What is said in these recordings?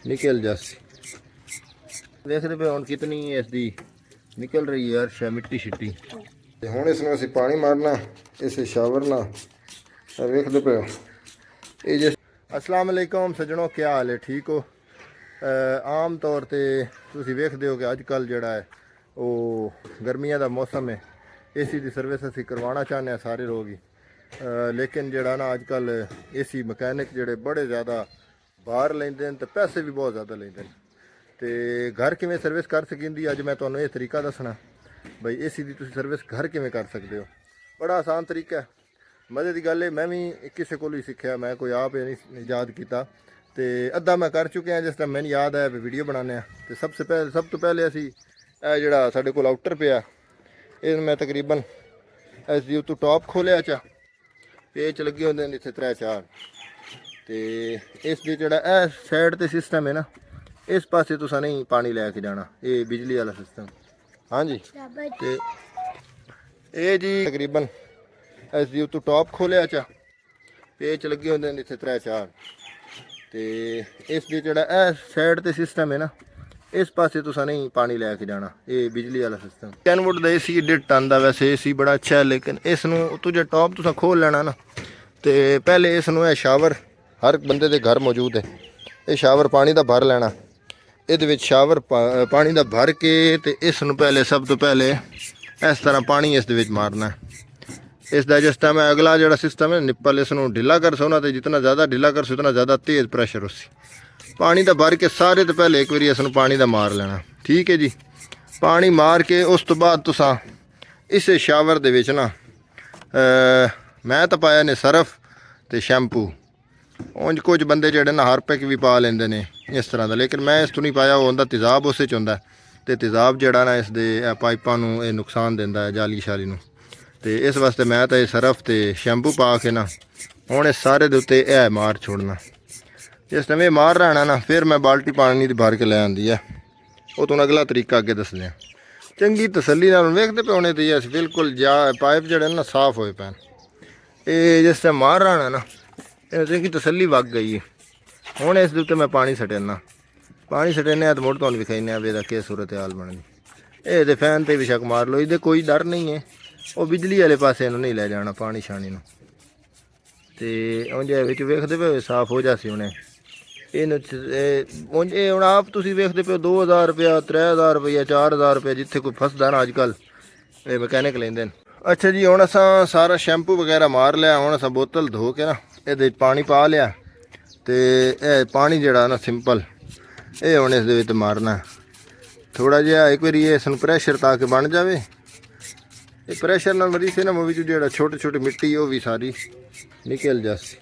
निकल जासी देखते पे हम कितनी इसकी निकल रही है यार मिट्टी शिट्टी। हुण इसमें असीं पानी मारना इस शावर ना वेखते पे हो ये जिस। अस्सलाम वालेकुम सज्जनों, क्या हाल है? ठीक हो? आम तौर पर तुसीं वेखदे हो कि अजकल जिहड़ा है वो गर्मियां दा मौसम है, एसी की सर्विस असीं करवाना चाहते हैं सारे लोग ही। लेकिन जिहड़ा ना अजकल एसी मकैनिक जिहड़े बड़े ज़्यादा बाहर लेंदे न ते पैसे भी बहुत ज़्यादा लेंदे न। ते घर किवें सर्विस कर सकिंदी, अज मैं तुहानूं ये तरीका दसना बई एसी की तुसीं सर्विस घर किवें कर सकते हो। बड़ा आसान तरीका है, मज़े की गल है। मैं भी किसी को ही सीखा, मैं कोई आप नहीं याद किया। तो अद्धा मैं कर चुके हैं जिस टाइम मैंने याद आया वीडियो बनाने। तो सब तो पहले असी जोड़ा साढ़े को आउटर पे ये मैं तकरीबन इसकी उतों टॉप खोलिया चा पेच लगे होंगे इतने 3-4। तो इसकी जोड़ा साइड ते सिस्टम है ना, इस पासे तुसा नहीं पानी लैके जाना, ये बिजली वाला सिस्टम। हाँ जी, तो ये जी तकरीबन इसकी उतों टॉप खोलिया चा पेच लगे होंगे इतने 3-4। तो इसकी जोड़ा साइड ते सिस्टम है ना, इस पासे तुसा नहीं पानी लैके जाना, ये बिजली वाला सिस्टम। कैनवुड का एसी 1.5 टन का वैसे एसी बड़ा अच्छा है, लेकिन इसनों उतों जो टॉप तुसा खोल लेना ना, तो पहले इसनों है शावर हर बंदे के घर मौजूद है। ये शावर पानी का भर लेना, ये शावर पानी का भर के तो इसनों पहले सब तो पहले इस तरह पानी इस मारना है। इसका जिस टाइम अगला जो सिस्टम है निप्पल इसनों ढिला कर सो ना, तो जितना ज़्यादा ढिला कर सो उतना ज़्यादा तेज़ प्रैशर उसी पानी का भर के सारे तो पहले एक बार इसनों पानी का मार लेना। ठीक है जी, पानी मार के उस तो बाद तुसा इस शावर दे विच ना मैं तो पाया ने सर्फ तो शैंपू। उंज कुछ बंदे जोड़े ना हारपिक भी पा लेंदे ने इस तरह का, लेकिन मैं इस तो नहीं पाया। वो उनका तेज़ाब उस होंदा तो तेज़ाब जोड़ा ना इस पाइपों ये नुकसान देंदा है जाली शाली नूं। तो इस वास्ते मैं तो सर्फ तो शैंपू पा के ना हुण इस सारे दे उत्ते ए मार छोड़ना। जिस टाइम मार रहा ना, फिर मैं बाल्टी पानी की भर के लै आंदी है। वो तुहानूं अगला तरीका अगे दसदे चंगी तसल्ली नाल वेखदे पे होने ते अस बिल्कुल जा पाइप जोड़े ना साफ होए पैन। ये जिस टाइम मार रहा ना चंगी तसल्ली वग गई है। हुण इस उत्ते मैं पानी सटेना, पानी सटेने तो मुड़ तुहानूं विखाइने बेदा के सूरत हाल बननी। ये तो फैन पर भी शक मार लो, ये कोई डर नहीं है। वो बिजली वाले पासे नहीं लै जाना पानी शानी नूं। ते उंज वेखदे पे साफ हो जासी उन्हें ये हूँ आप तुम वेखते पे 2000 रुपया 3000 रुपया 4000 रुपया जिथे कोई फसदा ना अजकल ये मकैनिक लेंदे। अच्छा जी, हुण असां सारा शैंपू वगैरह मार लिया। हुण असां बोतल धो के ना ये पानी पा लिया, तो यह पानी जड़ा ना सिंपल ये हुण इस दे विच मारना थोड़ा जिहा एक बार इस प्रैशर ताकि बन जाए। ये प्रैशर नाल मरी से ना मूवी जो छोटी छोटी मिट्टी वो भी सारी निकल जासी।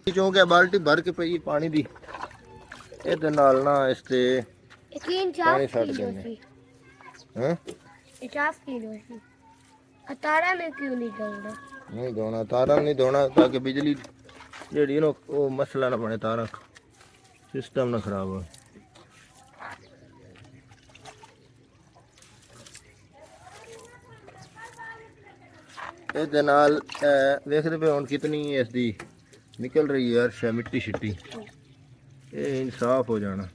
क्योंकि बाल्टी भर के पई पानी दी ये नाल ना इसते पानी सट देने। हाँ तारा में क्यों नहीं दौड़ा? नहीं धोना, तारा नहीं धोना ताकि बिजली जी ना वो मसला ना बने, तारा सिस्टम ना खराब हो। ये नाल देखते पे हम कितनी इसकी निकल रही है यार मिट्टी शिट्टी, ये साफ हो जाना।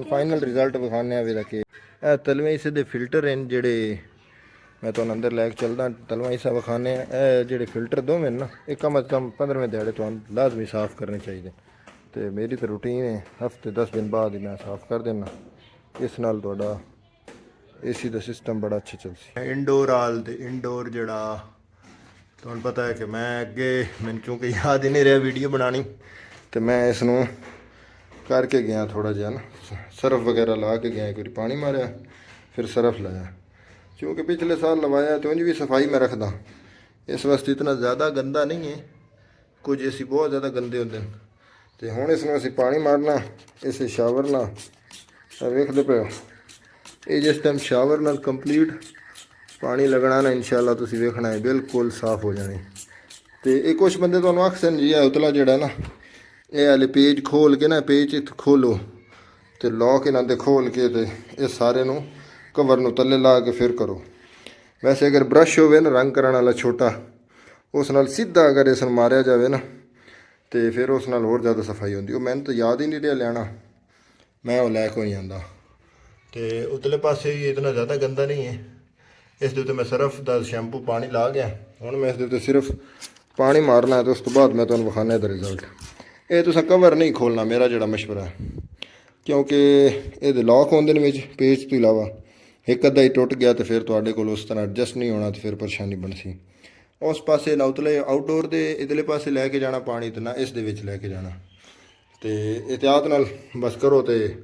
फाइनल रिजल्ट विखाने कि तलवे इस दे फिल्टर हैं जेडे मैं तो अंदर लैके चलदा तलवा इसा विखाने जेडे फिल्टर दो में ना एक कम अज कम 15वें दिहाड़े तो लाजमी साफ़ करने चाहिए। तो मेरी तो रूटीन है हफ्ते 10 दिन बाद ही मैं साफ़ कर देना। इस नाल तुहाडा एसी का सिस्टम बड़ा अच्छा चलसी। इंडोर हाल तो इंडोर जड़ा तुहानूं पता है कि मैं अगे मैंने क्योंकि याद ही नहीं रहा वीडियो बनानी, तो मैं इसनूं करके गया थोड़ा जहा ना सर्फ वगैरह ला के गया, एक बार पानी मारिया फिर सर्फ लाया। क्योंकि पिछले साल लवाया तो उंज भी सफाई में रखदा, इस वास्ते इतना ज़्यादा गंदा नहीं है। कुछ एसी बहुत ज़्यादा गंदे होंगे। तो हुण इसमें असीं पानी मारना इस शावर ना वेखदे पे हो। ये जिस टाइम शावर नाल कंप्लीट ਪਾਣੀ ਲੱਗਣਾ ਨਾ ਇਨਸ਼ਾਅੱਲਾ ਤੁਸੀਂ ਵੇਖਣਾ ਹੈ ਬਿਲਕੁਲ ਸਾਫ਼ ਹੋ ਜਾਣੀ। ਤੇ ਇਹ ਕੁਝ ਬੰਦੇ ਤੁਹਾਨੂੰ ਆਖਣ ਜੀ ਉਤਲਾ ਜਿਹੜਾ ਨਾ ਇਹ ਵਾਲੇ ਪੇਜ ਖੋਲ ਕੇ ਨਾ ਪੇਜ ਇੱਥੇ ਖੋਲੋ ਤੇ ਲੌਕ ਇਹਨਾਂ ਦੇ ਖੋਲ ਕੇ ਤੇ ਇਹ ਸਾਰੇ ਨੂੰ ਕਵਰ ਨੂੰ ਥੱਲੇ ਲਾ ਕੇ ਫਿਰ ਕਰੋ। ਵੈਸੇ ਅਗਰ ਬ੍ਰਸ਼ ਹੋਵੇ ਨਾ ਰੰਗ ਕਰਨ ਵਾਲਾ ਛੋਟਾ ਉਸ ਨਾਲ ਸਿੱਧਾ ਅਗਰ ਇਸ ਨੂੰ ਮਾਰਿਆ ਜਾਵੇ ਨਾ ਤੇ ਫਿਰ ਉਸ ਨਾਲ ਹੋਰ ਜ਼ਿਆਦਾ ਸਫਾਈ ਹੁੰਦੀ। ਉਹ ਮੈਨੂੰ ਤਾਂ ਯਾਦ ਹੀ ਨਹੀਂ ਰਿਹਾ ਲੈਣਾ, ਮੈਂ ਉਹ ਲੈ ਕੋਈ ਨਹੀਂ ਆਉਂਦਾ। ਤੇ ਉਤਲੇ ਪਾਸੇ ਵੀ ਇਤਨਾ ਜ਼ਿਆਦਾ ਗੰਦਾ ਨਹੀਂ ਹੈ। ਇਸ ਦੇ ਉੱਤੇ ਮੈਂ ਸਰਫ ਦਾ ਸ਼ੈਂਪੂ ਪਾਣੀ ਲਾ ਗਿਆ। ਹੁਣ ਮੈਂ ਇਸ ਦੇ ਉੱਤੇ ਸਿਰਫ ਪਾਣੀ ਮਾਰਨਾ ਹੈ ਤੇ ਉਸ ਤੋਂ ਬਾਅਦ ਮੈਂ ਤੁਹਾਨੂੰ ਵਿਖਾਣਾ ਇਹਦਾ ਰਿਜ਼ਲਟ। ਇਹ ਤੁਸੀਂ ਕਵਰ ਨਹੀਂ ਖੋਲਣਾ, ਮੇਰਾ ਜਿਹੜਾ ਮਸ਼ਵਰਾ ਹੈ, ਕਿਉਂਕਿ ਇਹਦੇ ਲੌਕ ਹੁੰਦੇ ਨੇ ਵਿੱਚ ਪੇਜ ਤੋਂ ਇਲਾਵਾ। ਇੱਕ ਅੱਧਾ ਹੀ ਟੁੱਟ ਗਿਆ ਤੇ ਫਿਰ ਤੁਹਾਡੇ ਕੋਲ ਉਸ ਤਰ੍ਹਾਂ ਐਡਜਸਟ ਨਹੀਂ ਹੋਣਾ ਤੇ ਫਿਰ ਪਰੇਸ਼ਾਨੀ ਬਣਸੀ। ਉਸ ਪਾਸੇ ਨਾ ਉਤਲੇ ਆਊਟਡੋਰ ਦੇ ਇਧਰਲੇ ਪਾਸੇ ਲੈ ਕੇ ਜਾਣਾ ਪਾਣੀ ਤੇ ਨਾ ਇਸ ਦੇ ਵਿੱਚ ਲੈ ਕੇ ਜਾਣਾ। ਤੇ ਇਹਤਿਆਤ ਨਾਲ ਬਸ ਕਰੋ ਤੇ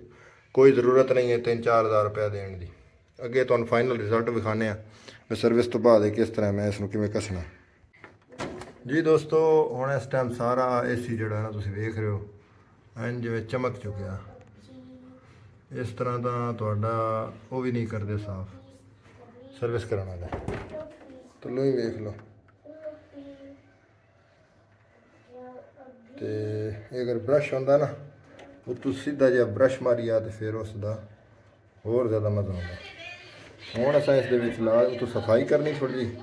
ਕੋਈ ਜ਼ਰੂਰਤ ਨਹੀਂ ਹੈ 3-4 ਹਜ਼ਾਰ ਰੁਪਏ ਦੇਣ ਦੀ। ਅੱਗੇ ਤੁਹਾਨੂੰ ਫਾਈਨਲ ਰਿਜ਼ਲਟ ਵਿਖਾਣੇ ਆ ਸਰਵਿਸ ਤੋਂ ਬਾਅਦ ਕਿਸ ਤਰ੍ਹਾਂ ਮੈਂ ਇਸ ਨੂੰ ਕਿਵੇਂ ਕੱਸਣਾ। ਜੀ ਦੋਸਤੋ, ਹੁਣ ਇਸ ਟਾਈਮ ਸਾਰਾ ਏਸੀ ਜਿਹੜਾ ਨਾ ਤੁਸੀਂ ਵੇਖ ਰਹੇ ਹੋ ਐਨ ਜਿਵੇਂ ਚਮਕ ਚੁੱਕਿਆ। ਇਸ ਤਰ੍ਹਾਂ ਦਾ ਤੁਹਾਡਾ ਉਹ ਵੀ ਨਹੀਂ ਕਰਦੇ ਸਾਫ਼ ਸਰਵਿਸ ਕਰਾਉਣਾ ਦਾ। ਤੁਲੋ ਹੀ ਵੇਖ ਲਓ। ਤੇ ਇਹ ਅਗਰ ਬ੍ਰਸ਼ ਹੁੰਦਾ ਨਾ ਉਹ ਤੁਸੀਂ ਸਿੱਧਾ ਜਿਹਾ ਬ੍ਰਸ਼ ਮਾਰੀਆ ਤੇ ਫਿਰ ਉਸ ਦਾ ਹੋਰ ਜ਼ਿਆਦਾ ਮਜ਼ਾ ਆਉਂਦਾ। ਹੁਣ ਅਸਾਂ ਇਸ ਦੇ ਵਿੱਚ ਲਾ ਤੋਂ ਸਫਾਈ ਕਰਨੀ ਥੋੜ੍ਹੀ ਜਿਹੀ,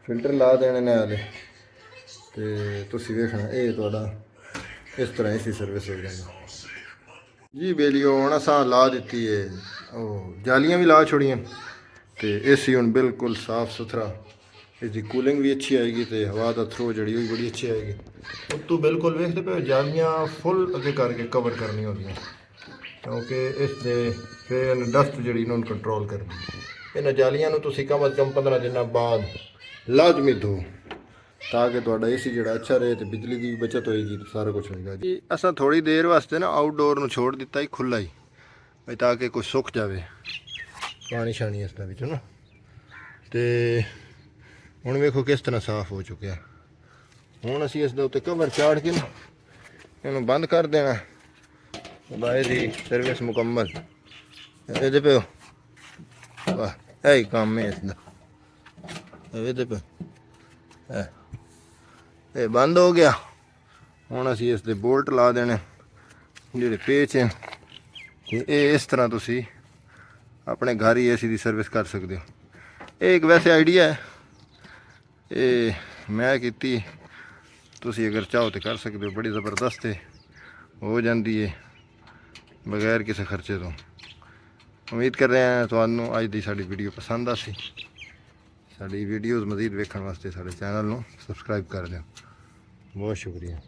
ਫਿਲਟਰ ਲਾ ਦੇਣੇ ਨੇ ਹਾਲੇ ਤੇ ਤੁਸੀਂ ਵੇਖਣਾ ਇਹ ਤੁਹਾਡਾ ਇਸ ਤਰ੍ਹਾਂ ਇਸੀ ਸਰਵਿਸ ਹੋ ਜਾਂਦੀ ਜੀ। ਬੇਲੀਓ ਹੁਣ ਅਸਾਂ ਲਾ ਦਿੱਤੀ ਹੈ, ਉਹ ਜਾਲੀਆਂ ਵੀ ਲਾ ਛੋੜੀਆਂ ਤੇ ਏਸੀ ਹੁਣ ਬਿਲਕੁਲ ਸਾਫ਼ ਸੁਥਰਾ। ਇਸ ਦੀ ਕੂਲਿੰਗ ਵੀ ਅੱਛੀ ਆਏਗੀ ਤੇ ਹਵਾ ਦਾ ਥਰੋ ਜਿਹੜੀ ਉਹ ਵੀ ਬੜੀ ਅੱਛੀ ਆਏਗੀ। ਉੱਤੋਂ ਬਿਲਕੁਲ ਵੇਖਦੇ ਪਏ ਜਾਲੀਆਂ ਫੁੱਲ ਅੱਗੇ ਕਰਕੇ ਕਵਰ ਕਰਨੀ ਹੁੰਦੀਆਂ ਕਿਉਂਕਿ ਇਸ ਦੇ ਫਿਰ ਡਸਟ ਜਿਹੜੀ ਇਹਨਾਂ ਨੂੰ ਕੰਟਰੋਲ ਕਰਦੀ। ਇਹਨਾਂ ਜਾਲੀਆਂ ਨੂੰ ਤੁਸੀਂ ਕਮ ਅਜ਼ ਕਮ 15 ਦਿਨਾਂ ਬਾਅਦ ਲਾਜ਼ਮੀ ਧੋ ਤਾਂ ਕਿ ਤੁਹਾਡਾ ਏਸੀ ਜਿਹੜਾ ਅੱਛਾ ਰਹੇ ਤੇ ਬਿਜਲੀ ਦੀ ਵੀ ਬਚਤ ਹੋਏਗੀ ਤੇ ਸਾਰਾ ਕੁਝ ਹੋਏਗਾ ਜੀ। ਅਸਾਂ ਥੋੜੀ ਦੇਰ ਵਾਸਤੇ ਨਾ ਆਊਟਡੋਰ ਨੂੰ ਛੋੜ ਦਿੱਤਾ ਹੀ ਖੁੱਲਾ ਹੀ ਵੀ ਤਾਂ ਕਿ ਕੁਝ ਸੁੱਕ ਜਾਵੇ ਪਾਣੀ ਛਾਣੀ ਇਸ ਦੇ ਵਿੱਚ ਨਾ। ਤੇ ਹੁਣ ਵੇਖੋ ਕਿਸ ਤਰ੍ਹਾਂ ਸਾਫ਼ ਹੋ ਚੁੱਕਿਆ। ਹੁਣ ਅਸੀਂ ਇਸ ਦੇ ਉੱਤੇ ਕਵਰ ਚਾੜ ਕੇ ਨਾ ਇਹਨੂੰ ਬੰਦ ਕਰ ਦੇਣਾ। ਬਾਏ ਦੀ ਸਰਵਿਸ ਮੁਕੰਮਲ। ਇਹਦੇ ਪੇ ਵਾਹ ਇਹ ਕੰਮ ਹੈ ਇਸਦਾ। ਇਹਦੇ ਪੇ ਇਹ ਬੰਦ ਹੋ ਗਿਆ। ਹੁਣ ਅਸੀਂ ਇਸ ਦੇ ਬੋਲਟ ਲਾ ਦੇਣੇ ਜਿਹੜੇ ਪੇਚ ਹੈ ਤੇ ਇਹ ਇਸ ਤਰ੍ਹਾਂ ਤੁਸੀਂ ਆਪਣੇ ਘਰ ਹੀ ਏਸੀ ਦੀ ਸਰਵਿਸ ਕਰ ਸਕਦੇ ਹੋ। ਇਹ ਇੱਕ ਵੈਸੇ ਆਈਡੀਆ ਹੈ, ਇਹ ਮੈਂ ਕੀਤੀ, ਤੁਸੀਂ ਅਗਰ ਚਾਹੋ ਤਾਂ ਕਰ ਸਕਦੇ ਹੋ। ਬੜੀ ਜ਼ਬਰਦਸਤ ਹੈ, ਹੋ ਜਾਂਦੀ ਹੈ ਬਗੈਰ ਕਿਸੇ ਖਰਚੇ ਤੋਂ। ਉਮੀਦ ਕਰ ਰਹੇ ਹਾਂ ਤੁਹਾਨੂੰ ਅੱਜ ਦੀ ਸਾਡੀ ਵੀਡੀਓ ਪਸੰਦ ਆ ਸੀ। ਸਾਡੀ ਵੀਡੀਓਜ਼ ਮਜ਼ੀਦ ਵੇਖਣ ਵਾਸਤੇ ਸਾਡੇ ਚੈਨਲ ਨੂੰ ਸਬਸਕ੍ਰਾਈਬ ਕਰ ਦਿਓ। ਬਹੁਤ ਸ਼ੁਕਰੀਆ।